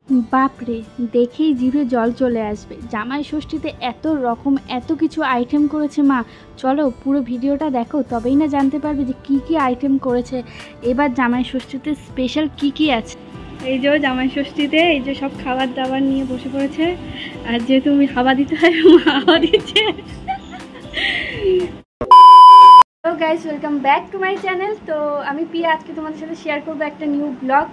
বাপরে, দেখেই জিভে জল চলে আসবে। জামাই ষষ্ঠীতে এত রকম এত কিছু আইটেম করেছে মা। চলো পুরো ভিডিওটা দেখো, তবেই না জানতে পারবে যে কি কি আইটেম করেছে এবার জামাই ষষ্ঠীতে। স্পেশাল কি কি আছে এই যে জামাই ষষ্ঠীতে, এই যে সব খাবার দাবার নিয়ে বসে পড়েছে। আর যেহেতু হাওয়া দিতে হয়, মা হাওয়া দিচ্ছে। Hello guys, welcome back to my channel. তো আমি পিয়া, আজকে তোমাদের সাথে শেয়ার করবো একটা নিউ ব্লগ।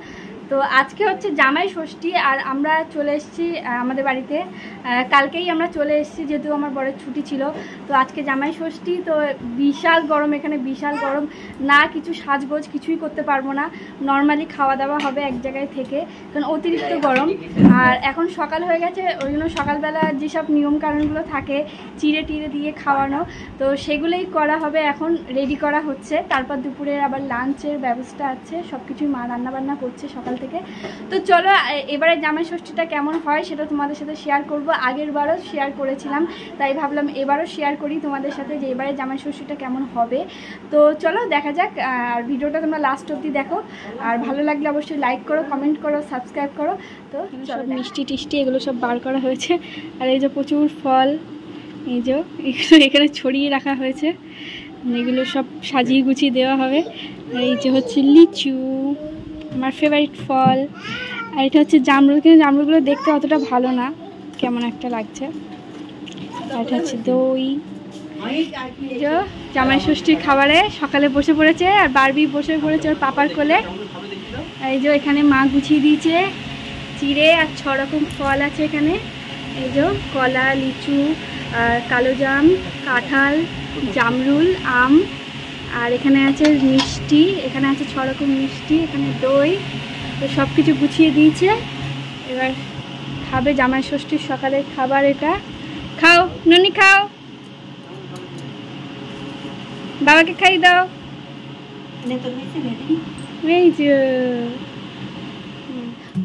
তো আজকে হচ্ছে জামাই ষষ্ঠী আর আমরা চলে এসেছি আমাদের বাড়িতে। কালকেই আমরা চলে এসেছি, যেহেতু আমার বড়ের ছুটি ছিল। তো আজকে জামাই ষষ্ঠী, তো বিশাল গরম এখানে, বিশাল গরম। না কিছু সাজগোজ কিছুই করতে পারবো না, নর্মালি খাওয়া দাওয়া হবে এক জায়গায় থেকে, কারণ অতিরিক্ত গরম। আর এখন সকাল হয়ে গেছে, ওই জন্য সকালবেলা যেসব নিয়মকানুনগুলো থাকে চিড়ে টিড়ে দিয়ে খাওয়ানো, তো সেগুলোই করা হবে। এখন রেডি করা হচ্ছে, তারপর দুপুরে আবার লাঞ্চের ব্যবস্থা আছে, সব কিছুই মা রান্নাবান্না করছে সকাল থেকে। তো চলো এবারে জামাই ষষ্ঠীটা কেমন হয় সেটা তোমাদের সাথে শেয়ার করব। আগের বারও শেয়ার করেছিলাম, তাই ভাবলাম এবারও শেয়ার করি তোমাদের সাথে যে এবারে জামাই ষষ্ঠীটা কেমন হবে। তো চলো দেখা যাক, আর ভিডিওটা তোমরা লাস্ট অবধি দেখো। আর ভালো লাগলে অবশ্যই লাইক করো, কমেন্ট করো, সাবস্ক্রাইব করো। তো সব মিষ্টি টিষ্টি এগুলো সব বার করা হয়েছে। আর এই যে প্রচুর ফল, এই যে এখানে ছড়িয়ে রাখা হয়েছে, এগুলো সব সাজিয়ে গুছিয়ে দেওয়া হবে। আর এই যে হচ্ছে লিচু, আমার ফেভারিট ফল। আর এটা হচ্ছে জামরুল, কিন্তু জামরুলগুলো দেখতে অতটা ভালো না, কেমন একটা লাগছে। আর এটা হচ্ছে দই। জামাই ষষ্ঠীর খাবারে সকালে বসে পড়েছে, আর বারবি বসে পড়েছে ওর পাপার কোলে। এই যে এখানে মা গুছিয়ে দিয়েছে চিড়ে, আর 6 রকম ফল আছে এখানে। এই যে কলা, লিচু, কালোজাম, কাঁঠাল, জামরুল, আম। আর এখানে আছে মিষ্টি, এখানে আছে 6 রকম মিষ্টি, এখানে দই। তো সব কিছু গুছিয়ে দিয়েছে, এবার খাবে জামাই ষষ্ঠীর সকালের খাবার এটা। খাও ননি, খাও, বাবাকে খাই দাও। এই যে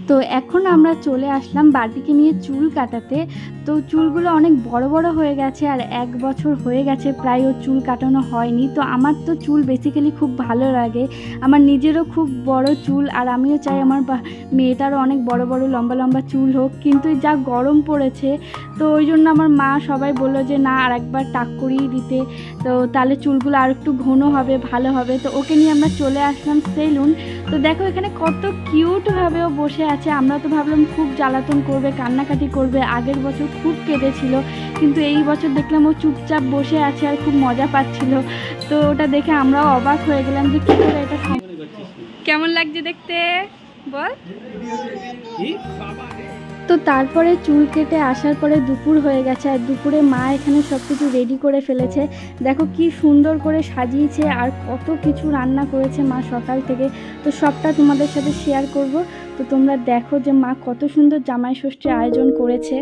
তো এখন আমরা চলে আসলাম বারবিকে নিয়ে চুল কাটাতে। তো চুলগুলো অনেক বড় বড় হয়ে গেছে, আর 1 বছর হয়ে গেছে প্রায় ও চুল কাটানো হয়নি। তো আমার তো চুল বেসিক্যালি খুব ভালো লাগে, আমার নিজেরও খুব বড় চুল, আর আমিও চাই আমার মেয়েটারও অনেক বড় বড় লম্বা লম্বা চুল হোক। কিন্তু যা গরম পড়েছে, তো ওই জন্য আমার মা সবাই বললো যে না, আর একবার টাক করিয়ে দিতে, তো তাহলে চুলগুলো আর একটু ঘন হবে, ভালো হবে। তো ওকে নিয়ে আমরা চলে আসলাম সেলুন। তো দেখো এখানে কত কিউটভাবে ও বসে আছে। আমরা তো ভাবলাম খুব জ্বালাতন করবে, কান্নাকাটি করবে। আগের বছর খুব কেঁদেছিল, কিন্তু এই বছর দেখলাম ও চুপচাপ বসে আছে আর খুব মজা পাচ্ছিল। তো ওটা দেখে আমরাও অবাক হয়ে গেলাম যে কী করে এটা। কেমন লাগছে দেখতে বল। তো তারপরে চুল কেটে আসার পরে দুপুর হয়ে গেছে, আর দুপুরে মা এখানে সব কিছু রেডি করে ফেলেছে। দেখো কি সুন্দর করে সাজিয়েছে, আর কত কিছু রান্না করেছে মা সকাল থেকে। তো সবটা তোমাদের সাথে শেয়ার করব। তো তোমরা দেখো যে মা কত সুন্দর জামাই ষষ্ঠীর আয়োজন করেছে।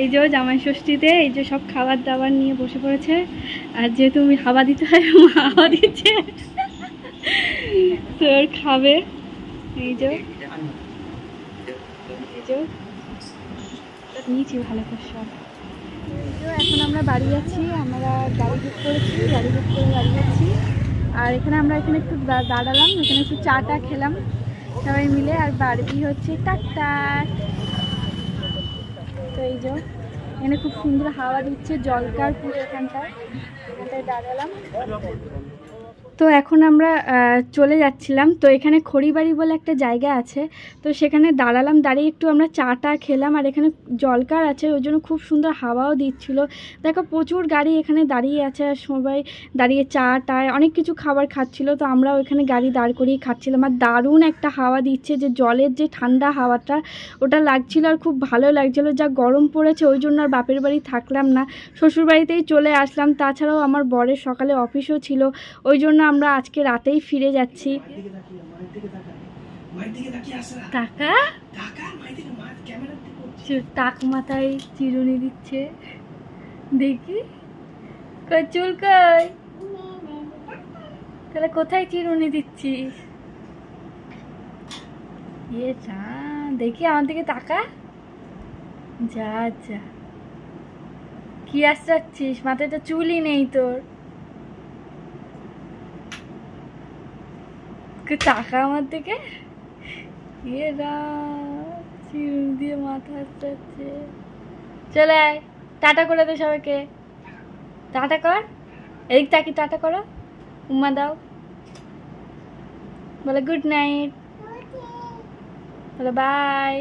এই যে জামাই ষষ্ঠীতে এই যে সব খাবার দাবার নিয়ে বসে পড়েছে, আর যেহেতু হাওয়া দিতে হয়, হাওয়া দিচ্ছে, তো খাবে। এই যে নিয়েছি ভালো করে সব। এখন আমরা বাড়ি যাচ্ছি, আমরা গাড়ি বুক করেছি, গাড়ি বুক করে বাড়ি যাচ্ছি। আর এখানে আমরা এখানে একটু দাঁড়ালাম, এখানে একটু চা টা খেলাম সবাই মিলে। আর বারবি হচ্ছে টাকটাক। তো এই যে এখানে খুব সুন্দর হাওয়া দিচ্ছে, জলকার পুরো এখানটায় দাঁড়ালাম। তো এখন আমরা চলে যাচ্ছিলাম। তো এখানে খড়িবাড়ি বলে একটা জায়গা আছে, তো সেখানে দাঁড়ালাম, দাঁড়িয়ে একটু আমরা চাটা খেলাম। আর এখানে জলকার আছে, ওই জন্য খুব সুন্দর হাওয়াও দিচ্ছিলো। দেখো প্রচুর গাড়ি এখানে দাঁড়িয়ে আছে, আর সবাই দাঁড়িয়ে চা টায় অনেক কিছু খাবার খাচ্ছিলো। তো আমরাও এখানে গাড়ি দাঁড় করিয়ে খাচ্ছিলাম। আর দারুণ একটা হাওয়া দিচ্ছে, যে জলের যে ঠান্ডা হাওয়াটা ওটা লাগছিল, আর খুব ভালো লাগছিলো। যা গরম পড়েছে ওই জন্য আর বাপের বাড়ি থাকলাম না, শ্বশুর বাড়িতেই চলে আসলাম। তাছাড়াও আমার বরের সকালে অফিসও ছিল, ওই জন্য আমরা আজকে রাতেই ফিরে যাচ্ছি। টাকা টাক মাথায় চিরুনি দিচ্ছে, দেখি চুল কই, তাহলে কোথায় চিরুনি দিচ্ছিস? ইয়ে যা, দেখি আমার দিকে তাকা। যা যা, কি আসছিস, মাথায় তো চুলই নেই তোর। তাকা আমার দিকে। ইয়ে চুল দিয়ে মাথা আসছে। চলে আয়, টাটা করে দে সবাইকে। টাটা কর, এদিক তাকি টাটা করো, উম্মা দাও, বলে গুড নাইট, বলে বাই।